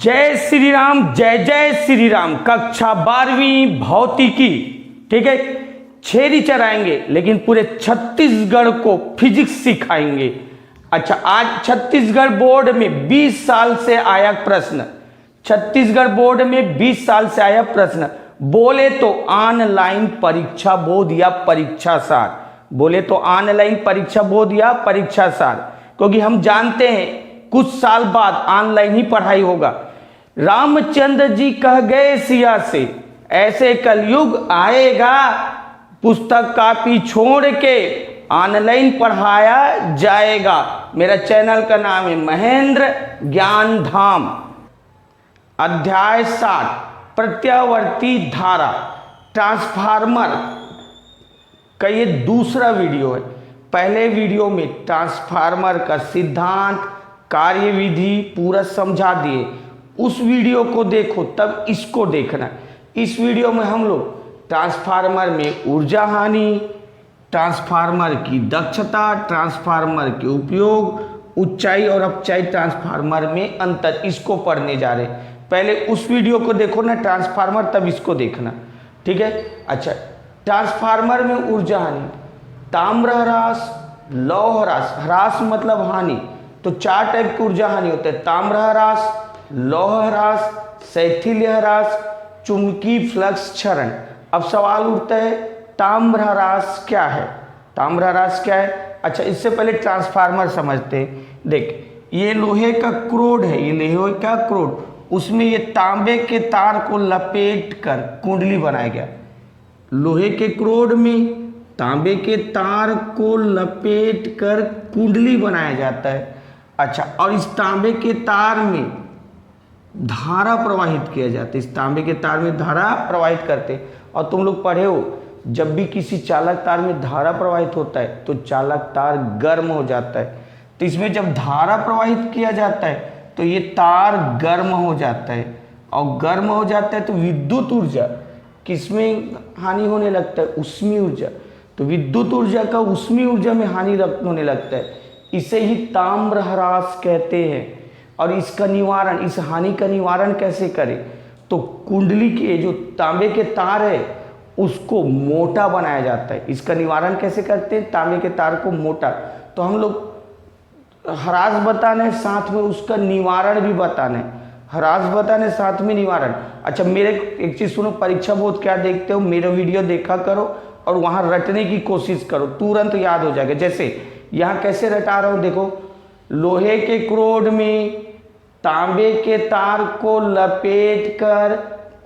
जय श्री राम, जय जय श्री राम। कक्षा 12वीं भौतिकी, ठीक है। 6 टीचर आएंगे लेकिन पूरे छत्तीसगढ़ को फिजिक्स सिखाएंगे। अच्छा, आज छत्तीसगढ़ बोर्ड में 20 साल से आया प्रश्न, छत्तीसगढ़ बोर्ड में 20 साल से आया प्रश्न, बोले तो ऑनलाइन परीक्षा बोध या परीक्षा सार, बोले तो ऑनलाइन परीक्षा बोध या परीक्षा सार, क्योंकि हम जानते हैं कुछ साल बाद ऑनलाइन ही पढ़ाई होगा। रामचंद्र जी कह गए सिया से, ऐसे कलयुग आएगा पुस्तक कॉपी छोड़ के ऑनलाइन पढ़ाया जाएगा। मेरा चैनल का नाम है महेंद्र ज्ञान धाम। अध्याय 60 प्रत्यावर्ती धारा ट्रांसफार्मर का ये दूसरा वीडियो है। पहले वीडियो में ट्रांसफार्मर का सिद्धांत, कार्यविधि पूरा समझा दिए। उस वीडियो को देखो तब इसको देखना। इस वीडियो में हम लोग ट्रांसफार्मर में ऊर्जा हानि, ट्रांसफार्मर की दक्षता, ट्रांसफार्मर के उपयोग, ऊंचाई और अपचाई ट्रांसफार्मर में अंतर, इसको पढ़ने जा रहे हैं। पहले उस वीडियो को देखो ना ट्रांसफार्मर, तब इसको देखना, ठीक है। अच्छा, ट्रांसफार्मर में ऊर्जा हानि, ताम्र ह्रास, लौह ह्रास। ह्रास मतलब हानि, तो 4 टाइप की ऊर्जा हानि होते हैं, ताम्र ह्रास, लौह ह्रास, शैथिल्य ह्रास, चुंबकीय फ्लक्स क्षरण। अब सवाल उठता है ताम्र ह्रास क्या है, ताम्र ह्रास क्या है। अच्छा, इससे पहले ट्रांसफार्मर समझते हैं। देख, ये लोहे का क्रोड है, ये लोहे का क्रोड, उसमें ये तांबे के तार को लपेट कर कुंडली बनाया गया। लोहे के क्रोड में तांबे के तार को लपेट कर कुंडली बनाया जाता है। अच्छा, और इस तांबे के तार में धारा प्रवाहित किया जाता है, इस तांबे के तार में धारा प्रवाहित करते। और तुम लोग पढ़े हो, जब भी किसी चालक तार में धारा प्रवाहित होता है तो चालक तार गर्म हो जाता है। तो इसमें जब धारा प्रवाहित किया जाता है तो ये तार गर्म हो जाता है, और गर्म हो जाता है तो विद्युत ऊर्जा किसमें हानि होने लगता है, उष्मीय ऊर्जा। तो विद्युत ऊर्जा का उष्मीय ऊर्जा में हानि होने लगता है, इसे ही ताम्र ह्रास कहते हैं। और इसका निवारण, इस हानि का निवारण कैसे करें, तो कुंडली के जो तांबे के तार है उसको मोटा बनाया जाता है। इसका निवारण कैसे करते हैं, तांबे के तार को मोटा। तो हम लोग ह्रास बताने साथ में उसका निवारण भी बताने, ह्रास बताने साथ में निवारण। अच्छा, मेरे एक चीज़ सुनो, परीक्षा बोध क्या देखते हो, मेरा वीडियो देखा करो और वहाँ रटने की कोशिश करो, तुरंत याद हो जाएगा। जैसे यहाँ कैसे रटा रहा हूँ, देखो, लोहे के क्रोड में तांबे के तार को लपेट कर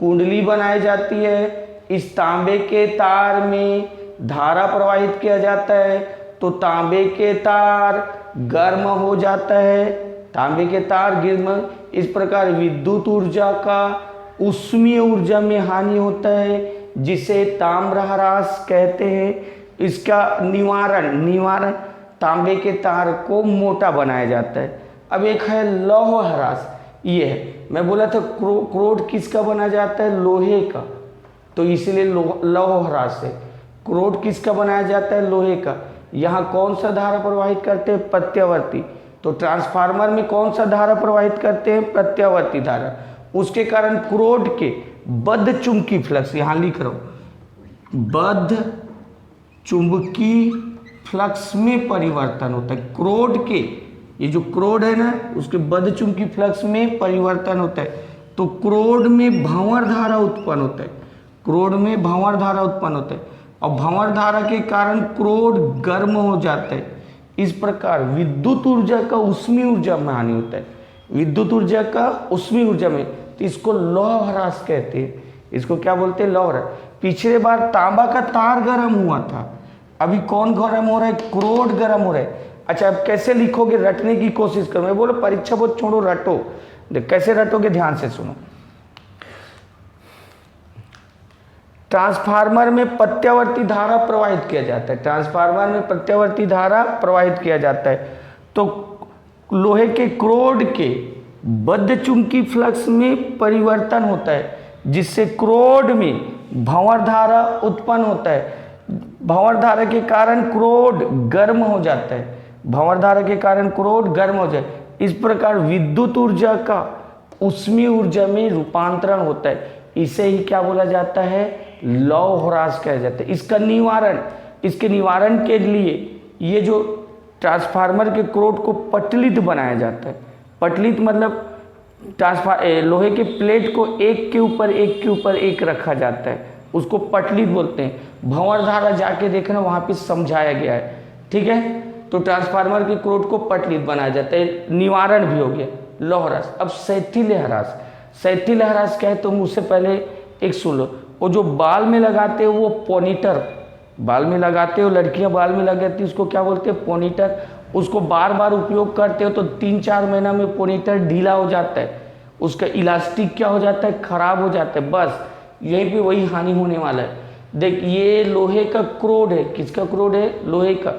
कुंडली बनाई जाती है। इस तांबे के तार में धारा प्रवाहित किया जाता है तो तांबे के तार गर्म हो जाता है, तांबे के तार गर्म। इस प्रकार विद्युत ऊर्जा का उष्मीय ऊर्जा में हानि होता है, जिसे ताम्र ह्रास कहते हैं। इसका निवारण तांबे के तार को मोटा बनाया जाता है। अब एक है लौह ह्रास, ये है, मैं बोला था क्रोड किसका बना जाता है, लोहे का, तो इसलिए लौह ह्रास है। क्रोड किसका बनाया जाता है, लोहे का। यहाँ कौन सा धारा प्रवाहित करते हैं, प्रत्यावर्ती। तो ट्रांसफार्मर में कौन सा धारा प्रवाहित करते हैं, प्रत्यावर्ती धारा। उसके कारण क्रोड के बद्ध चुंबकीय फ्लक्स, यहाँ लिख रहा हूँ, बद्ध चुंबकीय फ्लक्स में परिवर्तन होता है। क्रोड के, ये जो क्रोड है ना, उसके बद्ध चुंबकीय फ्लक्स में परिवर्तन होता है। तो क्रोड में भंवर धारा उत्पन्न होता है, क्रोड में भंवर धारा उत्पन्न होता है, और भंवर धारा के कारण क्रोड गर्म हो जाता है। इस प्रकार विद्युत ऊर्जा का उष्मीय ऊर्जा में हानि होता है, विद्युत ऊर्जा का उष्मीय ऊर्जा में, तो इसको लौह ह्रास कहते हैं। इसको क्या बोलते हैं, लौह ह्रास। पिछले बार तांबा का तार गर्म हुआ था, अभी कौन गर्म हो रहा है, क्रोड गर्म हो रहा है। अच्छा, अब कैसे लिखोगे, रटने की कोशिश करो। मैं बोलो परीक्षा बहुत छोड़ो, रटो। कैसे रटोगे, ध्यान से सुनो। ट्रांसफार्मर में प्रत्यावर्ती धारा प्रवाहित किया जाता है, ट्रांसफार्मर में प्रत्यावर्ती धारा प्रवाहित किया जाता है। तो लोहे के क्रोड के बद्ध चुंबकीय फ्लक्स में परिवर्तन होता है, जिससे क्रोड में भंवर धारा उत्पन्न होता है। भंवर धारा के कारण क्रोड गर्म हो जाता है, भंवर धारा के कारण क्रोड गर्म हो जाए। इस प्रकार विद्युत ऊर्जा का ऊष्मीय ऊर्जा में रूपांतरण होता है, इसे ही क्या बोला जाता है, लौह ह्रास कहा जाता है। इसके निवारण के लिए ये जो ट्रांसफार्मर के क्रोड को पटलित बनाया जाता है। पटलित मतलब लोहे के प्लेट को एक के ऊपर एक रखा जाता है, उसको पटलित बोलते हैं। भंवर धारा जाके देखना, वहाँ पे समझाया गया है, ठीक है। तो ट्रांसफार्मर के क्रोड को पटलित बनाया जाता है, निवारण भी हो गया लौह ह्रास। अब शैथिल्य ह्रास, शैथिल्य ह्रास क्या है तो मुझसे पहले एक सुन लो। वो जो बाल में लगाते हो वो पोनीटर, बाल में लगाते हो, लड़कियां बाल में लगाती है, उसको क्या बोलते हैं, पोनीटर। उसको बार बार उपयोग करते हो तो 3-4 महीना में पोनीटर ढीला हो जाता है, उसका इलास्टिक क्या हो जाता है, खराब हो जाता है। बस यहीं पे वही हानि होने वाला है। देख ये लोहे का क्रोड है, किसका क्रोड है, लोहे का,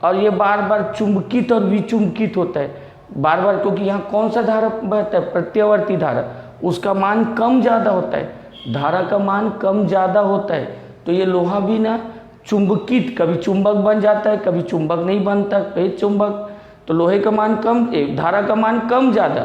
और ये बार बार चुंबकित और विचुंबकित होता है बार बार, क्योंकि यहाँ कौन सा धारा बहता है, प्रत्यावर्ती धारा, उसका मान कम ज़्यादा होता है, धारा का मान कम ज़्यादा होता है। तो ये लोहा भी ना चुंबकित, कभी चुंबक बन जाता है, कभी चुंबक नहीं बनता, कभी चुंबक। तो लोहे का मान कम, धारा का मान कम ज़्यादा,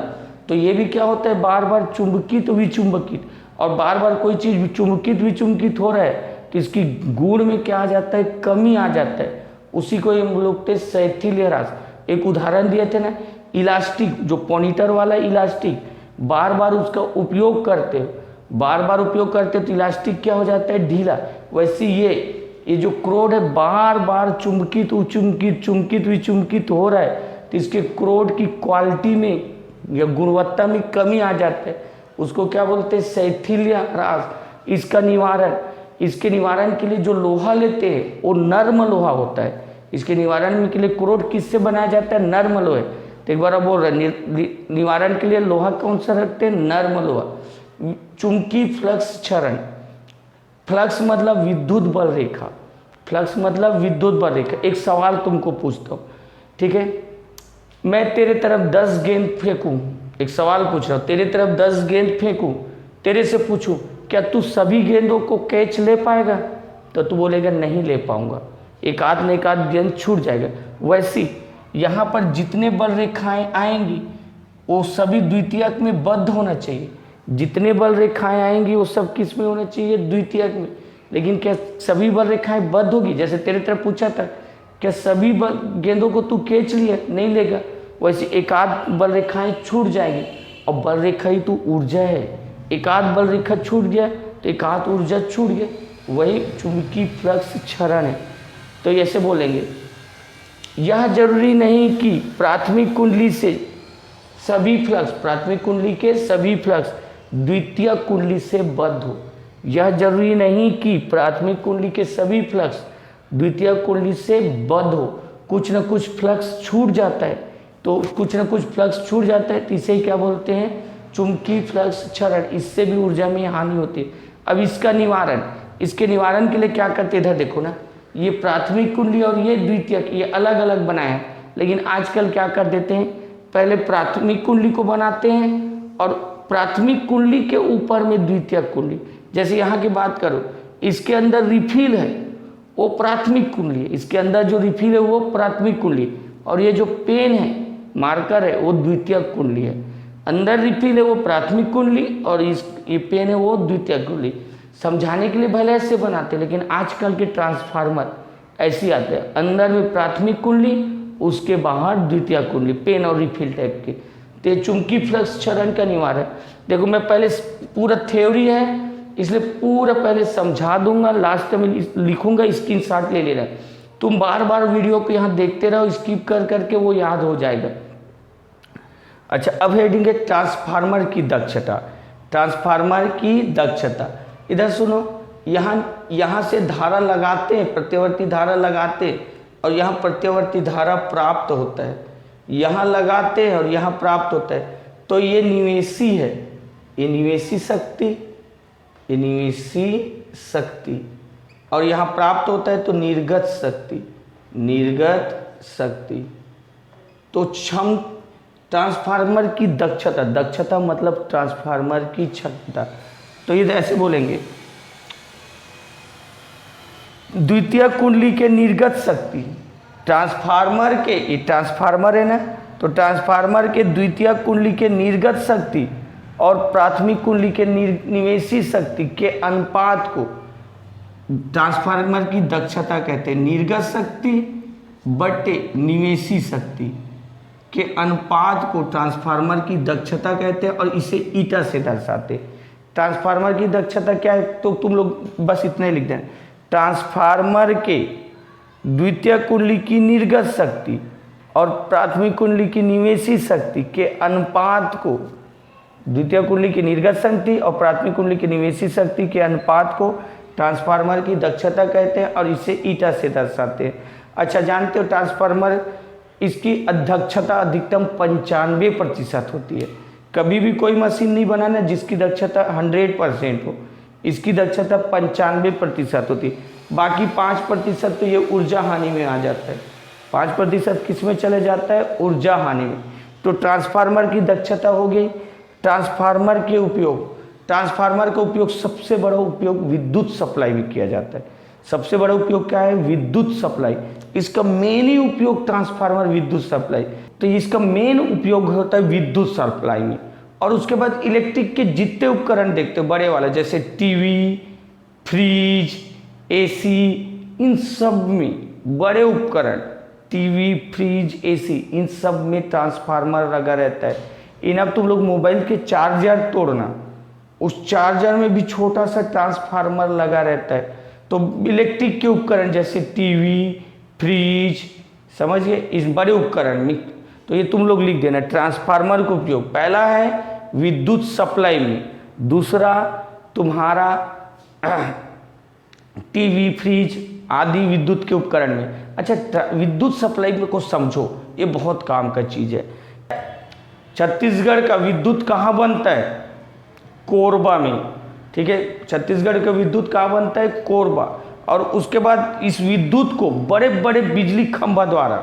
तो ये भी क्या होता है, बार बार चुंबकित विचुंबकित। और बार बार कोई चीज़ चुंबकित विचुंबकित हो रहा है तो इसकी गुण में क्या आ जाता है, कमी आ जाता है। उसी को हम लोग थे शैथिल्य ह्रास। एक उदाहरण दिए थे ना, इलास्टिक, जो पोनीटर वाला इलास्टिक, बार बार उसका उपयोग करते हो, बार बार उपयोग करते तो इलास्टिक क्या हो जाता है, ढीला। वैसे ये जो क्रोड है बार बार चुंबकित चुंबकित विचुंबकित हो रहा है, तो इसके क्रोड की क्वालिटी में या गुणवत्ता में कमी आ जाता है, उसको क्या बोलते हैं, शैथिल्य ह्रास। इसके निवारण के लिए जो लोहा लेते हैं वो नर्म लोहा होता है। इसके निवारण के लिए क्रोड किससे बनाया जाता है, नर्म लोहे। तो एक बार बोल रहे निवारण के लिए लोहा कौन सा रखते हैं, नर्म लोहा। चुंबकीय फ्लक्स क्षरण, फ्लक्स मतलब विद्युत बल रेखा, फ्लक्स मतलब विद्युत बल रेखा। एक सवाल तुमको पूछता हूँ, ठीक है, मैं तेरे तरफ 10 गेंद फेंकूं, एक सवाल पूछ रहा हूँ, तेरे तरफ 10 गेंद फेंकूं, तेरे से पूछूं क्या तू सभी गेंदों को कैच ले पाएगा, तो तू बोलेगा नहीं ले पाऊंगा, एक आध गेंद छूट जाएगा। वैसे यहाँ पर जितने बल रेखाएं आएंगी वो सभी द्वितीयक में बद्ध होना चाहिए। जितने बल रेखाएं आएंगी वो सब किस में होना चाहिए, द्वितीयक में। लेकिन क्या सभी बल रेखाएं बद्ध होगी, जैसे तेरे तरफ पूछा था क्या सभी बल गेंदों को तू कैच लिया, नहीं लेगा। वैसे एक आध बल रेखाएं छूट जाएंगी, और बल रेखा ही तो ऊर्जा है, एक आध बल रेखा छूट गया तो एक आध ऊर्जा छूट गया, वही चुंबकीय फ्लक्स क्षरण है। तो ऐसे बोलेंगे, यह जरूरी नहीं कि प्राथमिक कुंडली से सभी फ्लक्स, प्राथमिक कुंडली के सभी फ्लक्स द्वितीय कुंडली से बद्ध हो। यह जरूरी नहीं कि प्राथमिक कुंडली के सभी फ्लक्स द्वितीय कुंडली से बद्ध हो, कुछ न कुछ फ्लक्स छूट जाता है, तो कुछ न कुछ फ्लक्स छूट जाता है, तो इसे क्या बोलते हैं, चुंबकीय फ्लक्स क्षरण। इससे भी ऊर्जा में हानि होती है। अब इसका निवारण, इसके निवारण के लिए क्या करते, इधर देखो ना, ये प्राथमिक कुंडली और ये द्वितीयक, ये अलग अलग बनाए हैं, लेकिन आजकल क्या कर देते हैं, पहले प्राथमिक कुंडली को बनाते हैं और प्राथमिक कुंडली के ऊपर में द्वितीयक कुंडली। जैसे यहाँ की बात करो, इसके अंदर रिफिल है वो प्राथमिक कुंडली है, इसके अंदर जो रिफिल है वो प्राथमिक कुंडली, और ये जो पेन है, मार्कर है, वो द्वितीयक कुंडली है। अंदर रिफिल है वो प्राथमिक कुंडली और ये पेन है वो द्वितीयक कुंडली। समझाने के लिए भले ऐसे बनाते, लेकिन आजकल के ट्रांसफार्मर ऐसे आते हैं, अंदर में प्राथमिक कुंडली, उसके बाहर द्वितीय कुंडली, पेन और रिफिल टाइप के। तो चुंबकीय फ्लक्स क्षरण का निवारण, देखो मैं पहले पूरा थ्योरी है इसलिए पूरा पहले समझा दूंगा, लास्ट में लिखूंगा, स्क्रीनशॉट ले लेना। तुम बार बार वीडियो को यहाँ देखते रहो, स्किप कर करके वो याद हो जाएगा। अच्छा, अब हेडिंग है ट्रांसफार्मर की दक्षता। ट्रांसफार्मर की दक्षता, इधर सुनो, यहाँ से धारा लगाते हैं, प्रत्यावर्ती धारा लगाते हैं, और यहाँ प्रत्यावर्ती धारा प्राप्त होता है, यहाँ लगाते हैं और यहाँ प्राप्त होता है। तो ये निवेशी है, ये निवेशी शक्ति, ये निवेशी शक्ति, और यहाँ प्राप्त होता है तो निर्गत शक्ति, निर्गत शक्ति। तो क्षम ट्रांसफार्मर की दक्षता, दक्षता मतलब ट्रांसफार्मर की क्षमता। तो ये ऐसे बोलेंगे, द्वितीय कुंडली के निर्गत शक्ति, ट्रांसफार्मर के, ये ट्रांसफार्मर है ना, तो ट्रांसफार्मर के द्वितीय कुंडली के निर्गत शक्ति और प्राथमिक कुंडली के निवेशी शक्ति के अनुपात को ट्रांसफार्मर की दक्षता कहते हैं। निर्गत शक्ति बटे निवेशी शक्ति के अनुपात को ट्रांसफार्मर की दक्षता कहते हैं और इसे ईटा से दर्शाते हैं। ट्रांसफार्मर की दक्षता क्या है तो तुम लोग बस इतना ही लिख देना, ट्रांसफार्मर के द्वितीय कुंडली की निर्गत शक्ति और प्राथमिक कुंडली की निवेशी शक्ति के अनुपात को, द्वितीय कुंडली की निर्गत शक्ति और प्राथमिक कुंडली की निवेशी शक्ति के अनुपात को ट्रांसफार्मर की दक्षता कहते हैं और इसे ईटा से दर्शाते हैं। अच्छा, जानते हो ट्रांसफार्मर इसकी अध्यक्षता अधिकतम 95% होती है। कभी भी कोई मशीन नहीं बनाना जिसकी दक्षता 100% हो, इसकी दक्षता 95% होती है। बाकी 5% तो ये ऊर्जा हानि में आ जाता है। 5% किस में चले जाता है? ऊर्जा हानि में। तो ट्रांसफार्मर की दक्षता हो गई। ट्रांसफार्मर का उपयोग सबसे बड़ा उपयोग विद्युत सप्लाई में किया जाता है। सबसे बड़ा उपयोग क्या है? विद्युत सप्लाई। इसका मेन ही उपयोग ट्रांसफार्मर विद्युत सप्लाई, तो इसका मेन उपयोग होता है विद्युत सप्लाई में। और उसके बाद इलेक्ट्रिक के जितने उपकरण देखते हो बड़े वाले, जैसे टीवी, फ्रिज, एसी, इन सब में बड़े उपकरण, टीवी, फ्रिज, एसी, इन सब में ट्रांसफार्मर लगा रहता है। इन अब तुम लोग मोबाइल के चार्जर तोड़ना, उस चार्जर में भी छोटा सा ट्रांसफार्मर लगा रहता है। तो इलेक्ट्रिक के उपकरण जैसे टीवी, फ्रिज, समझ गए, इस बड़े उपकरण में तो ये तुम लोग लिख देना ट्रांसफार्मर का उपयोग पहला है विद्युत सप्लाई में, दूसरा तुम्हारा टीवी, फ्रिज आदि विद्युत के उपकरण में। अच्छा, विद्युत सप्लाई को समझो, ये बहुत काम का चीज है। छत्तीसगढ़ का विद्युत कहाँ बनता है? कोरबा में। ठीक है, छत्तीसगढ़ का विद्युत कहाँ बनता है? कोरबा। और उसके बाद इस विद्युत को बड़े बड़े बिजली खंभा द्वारा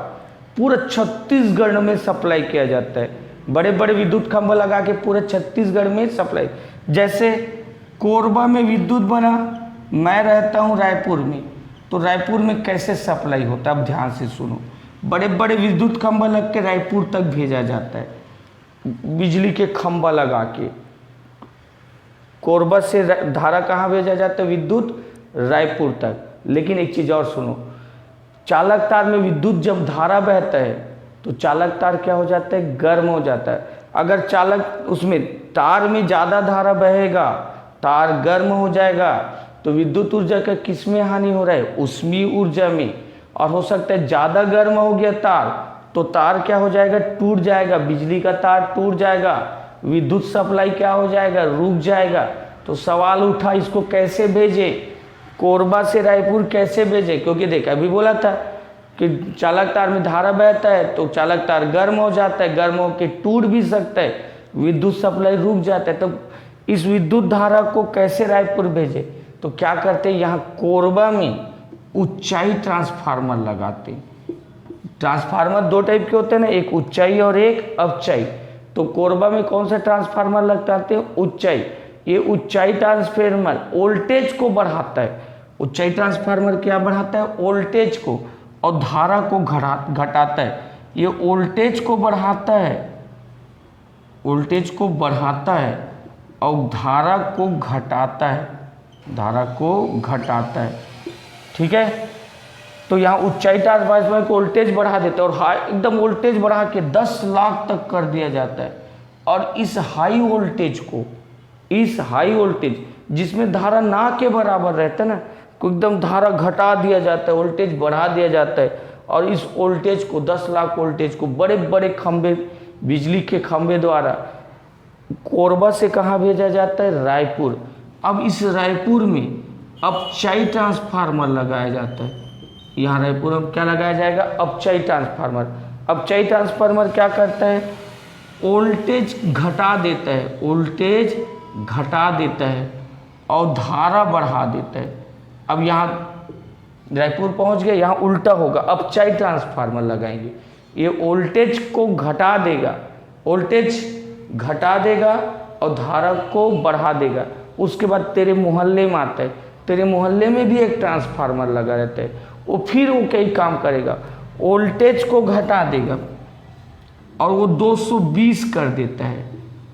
पूरा छत्तीसगढ़ में सप्लाई किया जाता है। बड़े बड़े विद्युत खंभा लगा के पूरे छत्तीसगढ़ में सप्लाई। जैसे कोरबा में विद्युत बना, मैं रहता हूँ रायपुर में, तो रायपुर में कैसे सप्लाई होता है अब ध्यान से सुनो। बड़े बड़े विद्युत खंभा लग के रायपुर तक भेजा जाता है, बिजली के खंभा लगा के। कोरबा से धारा कहाँ भेजा जाता है? विद्युत रायपुर तक। लेकिन एक चीज़ और सुनो, चालक तार में विद्युत जब धारा बहता है तो चालक तार क्या हो जाता है? गर्म हो जाता है। अगर चालक उसमें तार में ज़्यादा धारा बहेगा, तार गर्म हो जाएगा, तो विद्युत ऊर्जा का किस में हानि हो रहा है? उसमें ऊर्जा में। और हो सकता है ज़्यादा गर्म हो गया तार, तो तार क्या हो जाएगा? टूट जाएगा, बिजली का तार टूट जाएगा, विद्युत सप्लाई क्या हो जाएगा? रुक जाएगा। तो सवाल उठा इसको कैसे भेजे, कोरबा से रायपुर कैसे भेजे? क्योंकि देखा अभी बोला था कि चालक तार में धारा बहता है तो चालक तार गर्म हो जाता है, गर्म होकर टूट भी सकता है, विद्युत सप्लाई रुक जाता है। तो इस विद्युत धारा को कैसे रायपुर भेजे? तो क्या करते हैं, यहाँ कोरबा में ऊंचाई ट्रांसफार्मर लगाते हैं। ट्रांसफार्मर दो टाइप के होते हैं ना, एक ऊंचाई और एक अवचाई। तो कोरबा में कौन सा ट्रांसफार्मर लगाते हैं? ऊंचाई। ये ऊंचाई ट्रांसफार्मर वोल्टेज को बढ़ाता है। ऊंचाई ट्रांसफार्मर क्या बढ़ाता है? वोल्टेज को, और धारा को घटाता है। ये वोल्टेज को बढ़ाता है, वोल्टेज को बढ़ाता है और धारा को घटाता है, धारा को घटाता है। ठीक है, तो यहाँ ऊंचाई ट्रांसफार्मर को वोल्टेज बढ़ा देता है और हाई एकदम वोल्टेज बढ़ा के 10 लाख तक कर दिया जाता है। और इस हाई वोल्टेज को, इस हाई वोल्टेज जिसमें धारा ना के बराबर रहता है ना, को एकदम धारा घटा दिया जाता है, वोल्टेज बढ़ा दिया जाता है। और इस वोल्टेज को 10 लाख वोल्टेज को बड़े बड़े खंभे, बिजली के खंभे द्वारा कोरबा से कहाँ भेजा जाता है? रायपुर। अब इस रायपुर में अपचाई ट्रांसफार्मर लगाया जाता है। यहाँ रायपुर में क्या लगाया जाएगा? अपचाई ट्रांसफार्मर। अपचाई ट्रांसफार्मर क्या करता है? वोल्टेज घटा देता है, वोल्टेज घटा देता है और धारा बढ़ा देता है। अब यहाँ रायपुर पहुँच गए, यहाँ उल्टा होगा, अपचाई ट्रांसफार्मर लगाएंगे। ये वोल्टेज को घटा देगा, वोल्टेज घटा देगा और धारा को बढ़ा देगा। उसके बाद तेरे मोहल्ले में आता है, तेरे मोहल्ले में भी एक ट्रांसफार्मर लगा रहता है, वो फिर वो कई काम करेगा, वोल्टेज को घटा देगा और वो 220 कर देता है,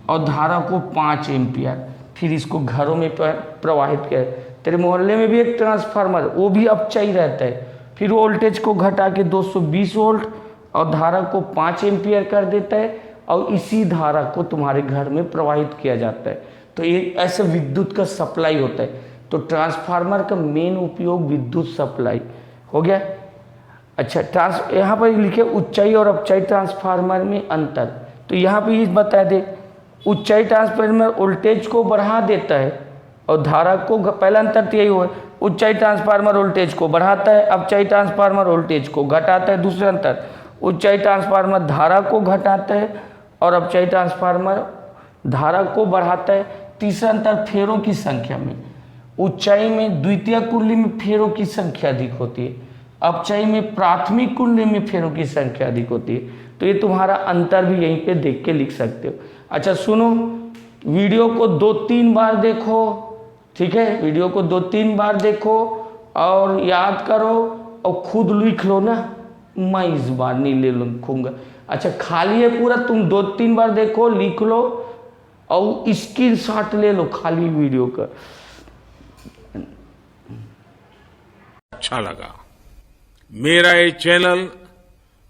और धारा को 5 एम्पियर, फिर इसको घरों में प्रवाहित किया। तेरे मोहल्ले में भी एक ट्रांसफार्मर, वो भी अपचाई रहता है, फिर वोल्टेज को घटा के 220 वोल्ट और धारा को 5 एम्पियर कर देता है और इसी धारा को तुम्हारे घर में प्रवाहित किया जाता है। तो ये ऐसे विद्युत का सप्लाई होता है। तो ट्रांसफार्मर का मेन उपयोग विद्युत सप्लाई हो गया। अच्छा, यहाँ पर लिखे उच्चाई और अपचाई ट्रांसफार्मर में अंतर। तो यहाँ पे ये बता दे, उच्चाई ट्रांसफार्मर वोल्टेज को बढ़ा देता है और धारा को, पहला अंतर तो यही हुआ, उच्चाई ट्रांसफार्मर वोल्टेज को बढ़ाता है, अपचाई ट्रांसफार्मर वोल्टेज को घटाता है। दूसरा अंतर, उच्चाई ट्रांसफार्मर धारा को घटाता है और अपचाई ट्रांसफार्मर धारा को बढ़ाता है। तीसरा अंतर फेरों की संख्या में, उच्चाई में द्वितीय कुंडली में फेरों की संख्या अधिक होती है, अपचाई में प्राथमिक कुंडली में फेरों की संख्या अधिक होती है। तो ये तुम्हारा अंतर भी यहीं पे देख के लिख सकते हो। अच्छा सुनो, वीडियो को 2-3 बार देखो, ठीक है, वीडियो को 2-3 बार देखो और याद करो और खुद लिख लो ना, मैं इस बार नहीं ले लिखूंगा। अच्छा खाली है पूरा, तुम 2-3 बार देखो, लिख लो और स्क्रीनशॉट ले लो खाली वीडियो का। अच्छा लगा मेरा ये चैनल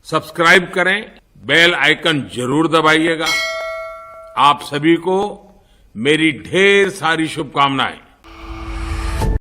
सब्सक्राइब करें, बेल आइकन जरूर दबाइएगा। आप सभी को मेरी ढेर सारी शुभकामनाएं।